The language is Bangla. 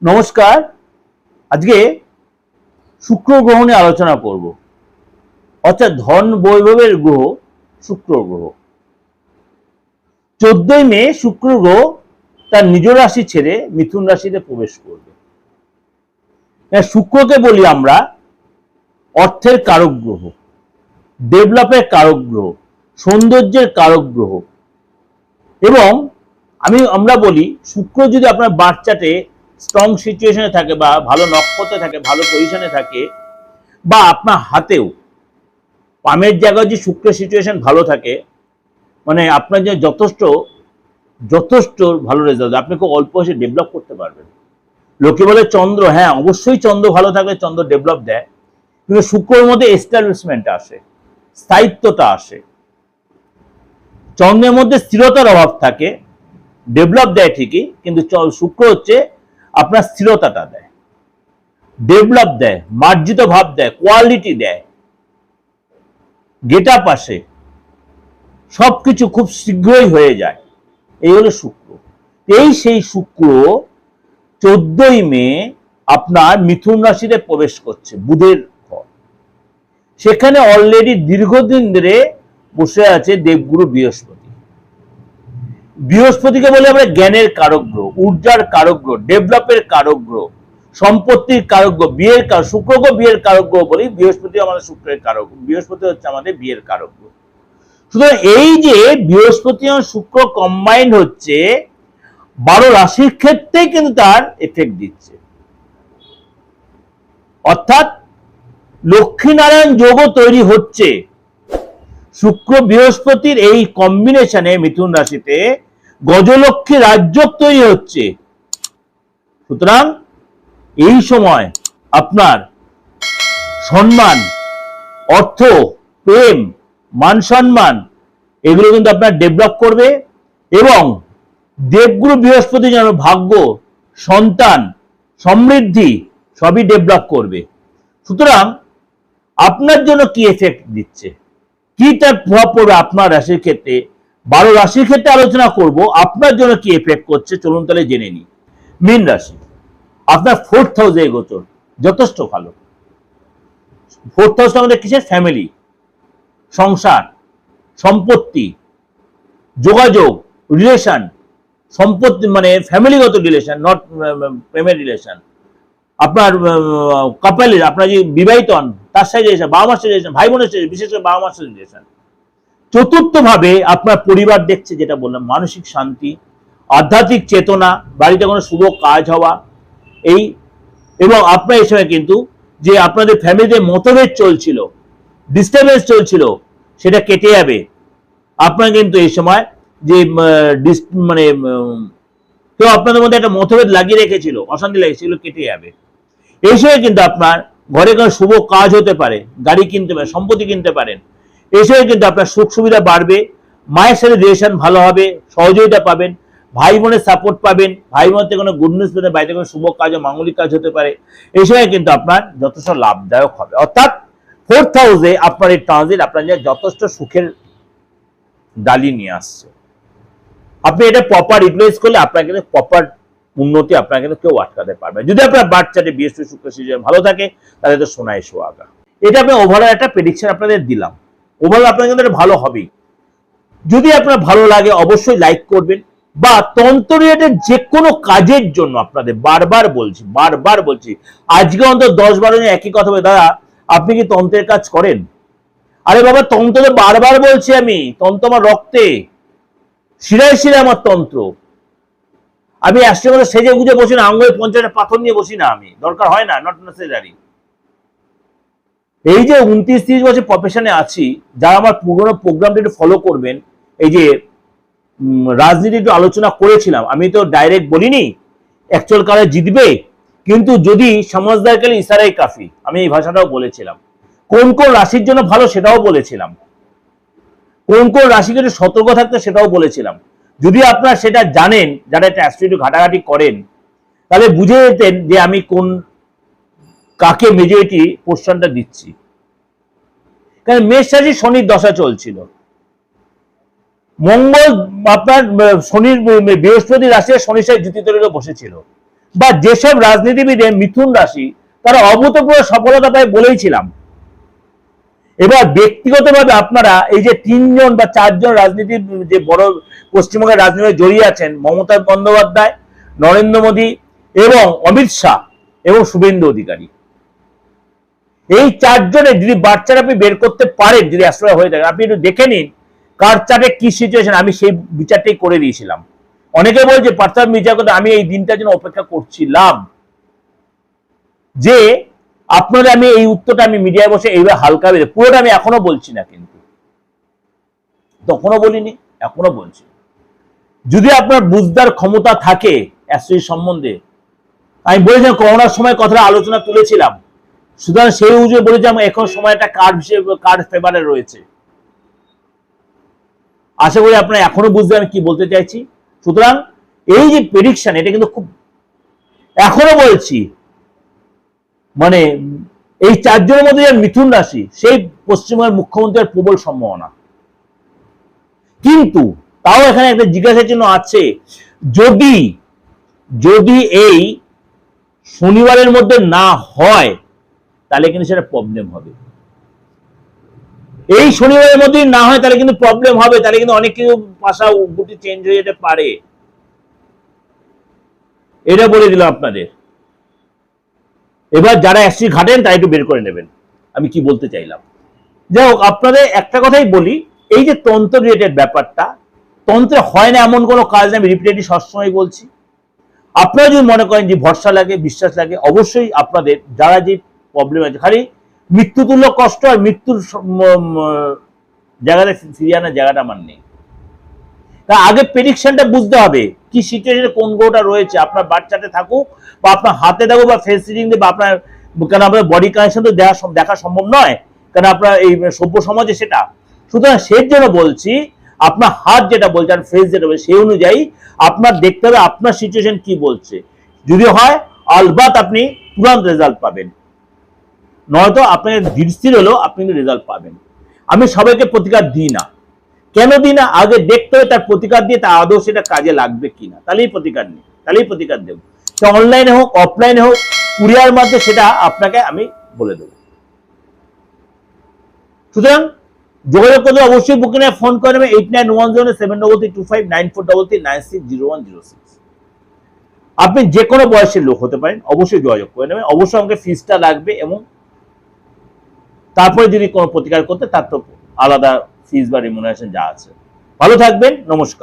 নমস্কার। আজকে শুক্র গ্রহ নিয়ে আলোচনা করব, অর্থাৎ ধন বৈভবের গ্রহ শুক্র গ্রহ। 14ই মে শুক্র গ্রহ তার নিজ রাশি ছেড়ে মিথুন রাশিতে প্রবেশ করবে। শুক্রকে বলি আমরা অর্থের কারক গ্রহ, ডেভেলপের কারক গ্রহ, সৌন্দর্যের কারক গ্রহ। এবং আমরা বলি শুক্র যদি আপনার বার্থ চার্টে স্ট্রং সিচুয়েশনে থাকে বা ভালো নক্ষত্রে থাকে, ভালো পজিশনে থাকে, বা আপনার হাতেও পামের জায়গায় যে শুক্রের সিচুয়েশন ভালো থাকে, মানে আপনার যে যথেষ্ট ভালো রেজাল্ট, আপনি খুব অল্প বয়সে ডেভেলপ করতে পারবেন। লোকে বলে চন্দ্র, হ্যাঁ অবশ্যই চন্দ্র ভালো থাকলে চন্দ্র ডেভেলপ দেয়, কিন্তু শুক্রের মধ্যে এস্টাবলিশমেন্ট আসে, স্থায়িত্বটা আসে। চন্দ্রের মধ্যে স্থিরতার অভাব থাকে, ডেভেলপ দেয় ঠিকই, কিন্তু শুক্র হচ্ছে আপনার স্থিরতাটা দেয়, ডেভেলপ দেয়, মার্জিত ভাব দেয়, কোয়ালিটি দেয়, গেট আপ আসে, সবকিছু খুব শীঘ্রই হয়ে যায়। এই হলো শুক্র। সেই শুক্র 14ই মে আপনার মিথুন রাশিতে প্রবেশ করছে, বুধের ঘর। সেখানে অলরেডি দীর্ঘদিন ধরে বসে আছে দেবগুরু বৃহস্পতি। বৃহস্পতিকে বলে আমরা জ্ঞানের কারক গ্রহ, ঊর্জার কারক গ্রহ, ডেভেলপের কারক গ্রহ, সম্পত্তির কারক গ্রহ, বিয়ের কারক। শুক্রকে বিয়ের কারক গ্রহ বলি, বৃহস্পতি আমাদের শুক্রের কারক, বৃহস্পতি হচ্ছে আমাদের বিয়ের কারক গ্রহ। সুতরাং এই যে বৃহস্পতি আর শুক্র কম্বাইন্ড হচ্ছে 12 রাশির ক্ষেত্রে কিন্তু তার এফেক্ট দিচ্ছে। অর্থাৎ লক্ষ্মীনারায়ণ যোগও তৈরি হচ্ছে শুক্র বৃহস্পতির এই কম্বিনেশনে। মিথুন রাশিতে গজলক্ষ্মী রাজযোগ তৈরি হচ্ছে। সুতরাং এই সময় আপনার সম্মান, অর্থ, প্রেম, মান সম্মান এগুলো কিন্তু আপনার ডেভেলপ করবে। এবং দেবগুরু বৃহস্পতি যেন ভাগ্য, সন্তান, সমৃদ্ধি সবই ডেভেলপ করবে। সুতরাং আপনার জন্য কি এফেক্ট দিচ্ছে, কি তার প্রভাব পড়বে আপনার রাশির ক্ষেত্রে, 12 রাশির ক্ষেত্রে আলোচনা করব। আপনার জন্য কি এফেক্ট করছে চলুন তাহলে জেনে নিই। মীন রাশি, আপনার 4th হাউসে গোচর, যথেষ্ট ভালো। 4th হাউস আমাদের কিসের? ফ্যামিলি, সংসার, সম্পত্তি, যোগাযোগ, রিলেশন, সম্পত্তি মানে ফ্যামিলিগত রিলেশন, নট প্রেমের রিলেশন। আপনার কাপেলের, আপনার যে বিবাহিত হন তার সাথে রিলেশন, বাবা মার সাথে রিলেশন, ভাই বোনের সাথে, বিশেষ করে বাবা মার সাথে রিলেশন। চতুর্থ ভাবে আপনার পরিবার দেখছে, যেটা বললাম, মানসিক শান্তি, আধ্যাত্মিক চেতনা, বাড়িতে কোনো শুভ কাজ হওয়া এই। এবং আপনার এই সময় কিন্তু যে আপনাদের ফ্যামিলিতে মতভেদ চলছিল, ডিস্টারবেন্স চলছিল, সেটা কেটে যাবে। আপনার কিন্তু এই সময় যে মানে কেউ আপনাদের মধ্যে একটা মতভেদ লাগিয়ে রেখেছিল, অশান্তি লাগে, সেগুলো কেটে যাবে। এই সময় কিন্তু আপনার ঘরে কোনো শুভ কাজ হতে পারে, গাড়ি কিনতে পারেন, সম্পত্তি কিনতে পারেন। এই সময় কিন্তু আপনার সুখ সুবিধা বাড়বে, মায়ের সাথে রিলেশন ভালো হবে, সহযোগিতা পাবেন, ভাই বোনের সাপোর্ট পাবেন, ভাই বোনের থেকে কোনো গুড নিউজ পেতে, বাড়িতে কোনো শুভ কাজ ও মাঙ্গলিক কাজ হতে পারে। এই সময় কিন্তু আপনার যথেষ্ট লাভদায়ক হবে। অর্থাৎ 4th হাউসে আপনার এই ট্রানজিট আপনার যথেষ্ট সুখের ডালি নিয়ে আসছে। আপনি এটা প্রপার ইউটিলাইজ করলে আপনার কিন্তু প্রপার উন্নতি আপনার কিন্তু কেউ আটকাতে পারবে। যদি আপনার বার্থ চার্টে বৃহস্পতি শুক্র সিজন ভালো থাকে, তাহলে তো সোনায় সোহাগা। এটা আমি ওভারঅল একটা প্রেডিকশন আপনাদের দিলাম। ওভারঅল আপনার কিন্তু ভালো হবেই। যদি আপনার ভালো লাগে অবশ্যই লাইক করবেন, বা তন্ত্র রিলেটেড যে কোনো কাজের জন্য আপনাদের বারবার বলছি, আজকে অন্তত 10-12 জন একই কথা বলে, দাদা আপনি কি তন্ত্রের কাজ করেন? আরে বাবা, তন্ত্র তো বারবার বলছি আমি, তন্ত্র আমার রক্তে, শিরায় শিরায় আমার তন্ত্র। আমি অ্যাস্ট্রোলজার সেজে গুজে বসি না, আঙ্গুলে 50টা পাথর নিয়ে বসি না, আমি দরকার হয় না, নট নেসেসারি। এই যে 29-30 বছর প্রফেশনে আছি, যারা আমার পুরোনো প্রোগ্রামটা একটু ফলো করবেন, এই যে রাজনীতি একটু আলোচনা করেছিলাম, আমি তো ডাইরেক্ট বলিনি অ্যাকচুয়াল কারা জিতবে, কিন্তু যদি সমাজদার কালে ইশারাই কাফি, আমি এই ভাষাটাও বলেছিলাম। কোন কোন রাশির জন্য ভালো সেটাও বলেছিলাম, কোন কোন রাশিকে একটু সতর্ক থাকতে সেটাও বলেছিলাম। যদি আপনারা সেটা জানেন, যারা একটা অ্যাস্ট্রোলজি ঘাটাঘাটি করেন, তাহলে বুঝে যেতেন যে আমি কোন কাকে মেজরিটি পোর্শনটা দিচ্ছি। কারণ মেষ রাশি শনির দশা চলছিল, মঙ্গল আপনার শনির বৃহস্পতি রাশি শনির সাথে যুতি তৈরি বসেছিল, বা যেসব রাজনীতিবিদের মিথুন রাশি, তারা অভূতপূর্ব সফলতা পায় বলেইছিলাম। এবার ব্যক্তিগতভাবে আপনারা এই যে 3জন বা 4জন রাজনীতির যে বড় পশ্চিমবঙ্গের রাজনীতিতে জড়িয়ে আছেন, মমতা বন্দ্যোপাধ্যায়, নরেন্দ্র মোদী এবং অমিত শাহ এবং শুভেন্দু অধিকারী, এই 4জনের যদি বাচ্চারা আপনি বের করতে পারেন, যদি অ্যাস্ট্রো হয়ে থাকে, আপনি একটু দেখে নিন কার চার্টে কি সিচুয়েশন। আমি সেই বিচারটাই করে দিয়েছিলাম। অনেকে বলছে পার্থ বিচার করতে, আমি এই দিনটার জন্য অপেক্ষা করছিলাম যে আপনাদের আমি এই উত্তরটা আমি মিডিয়ায় বসে এইভাবে হালকা বেঁধে, পুরোটা আমি এখনো বলছি না, কিন্তু তখনও বলিনি, এখনো বলছি। যদি আপনার বুঝদার ক্ষমতা থাকে অ্যাস্ট্রোলজি সম্বন্ধে, আমি বলেছিলাম করোনার সময় কথাটা আলোচনা তুলেছিলাম, সুতরাং সেই অনুযায়ী বলেছিলাম এখন সময়টা কার হিসেবে কার ফেভারে রয়েছে। আশা করি আপনারা এখনো বুঝতে আমি কি বলতে চাইছি। সুতরাং এই যে প্রেডিকশন, এটা কিন্তু খুব, এখনো বলছি, মানে এই 4জনের মধ্যে যে মিথুন রাশি, সেই পশ্চিমবঙ্গের মুখ্যমন্ত্রীর প্রবল সম্ভাবনা। কিন্তু তাও এখানে একটা জিজ্ঞাসা চিহ্ন আছে, যদি যদি এই শনিবারের মধ্যে না হয় তাহলে কিন্তু সেটা প্রবলেম হবে। এই শনিবারের মধ্যে না হয় তাহলে কিন্তু প্রবলেম হবে, তাহলে কিন্তু অনেক কিছু ভাষা গুটি চেঞ্জ হয়ে যেতে পারে, এটা বলে দিলাম আপনাদের। এবার যারা অ্যাস্ট্রি ঘাটেন তারা একটু বের করে নেবেন আমি কি বলতে চাইলাম। যাই হোক, আপনাদের একটা কথাই বলি, এই যে তন্ত্র রিলেটেড ব্যাপারটা, তন্ত্রে হয় না এমন কোনো কাজ না, আমি রিপিটেডলি সবসময় বলছি। আপনারা যদি মনে করেন যে ভরসা লাগে, বিশ্বাস লাগে, অবশ্যই আপনাদের যারা যে প্রবলেম আছে, খালি মৃত্যুতুল্য কষ্ট আর মৃত্যুর জায়গাটা ফিরিয়ে আনার জায়গাটা আমার নেই। তা আগে প্রেডিকশনটা বুঝতে হবে কি সিচুয়েশনে কোন গ্রহটা রয়েছে, আপনার বাচ্চাতে থাকুক বা আপনার হাতে থাকুক বা ফেস রিডিং বা আপনার, কারণ আপনার বডি কানেকশন তো দেখা সম্ভব নয়, কারণ আপনার এই সভ্য সমাজে সেটা। সুতরাং সেই জন্য বলছি, আপনার হাত যেটা বলছে আর ফেস যেটা বলছে, সেই অনুযায়ী আপনার দেখতে হবে আপনার সিচুয়েশন কি বলছে। যদি হয় আলবাত আপনি তুরন্ত রেজাল্ট পাবেন, নয়তো আপনার ধীর হলেও আপনি রেজাল্ট পাবেন। আমি সবাইকে প্রতিকার দিই না, কেন দিই না, আগে দেখতে হবে তার প্রতিকার দিয়ে তার আদৌ সেটা কাজে লাগবে কিনা, তাহলেই প্রতিকার নেই, তাহলেই প্রতিকার দেব। সে অনলাইনে হোক অফলাইনে হোক, কুরিয়ার মাধ্যমে সেটা আপনাকে আমি বলে দেবো। সুতরাং যোগাযোগ করতে অবশ্যই বুকিং এ ফোন করে নেবে 8910725943960106। আপনি যে কোনো বয়সের লোক হতে পারেন, অবশ্যই যোগাযোগ করে নেবেন। অবশ্যই আমাকে ফিসটা লাগবে, এবং তারপরে যদি কোনো প্রতিকার করতে তার তো আলাদা ফিস বা রিমুনারেশন যা আছে। ভালো থাকবেন, নমস্কার।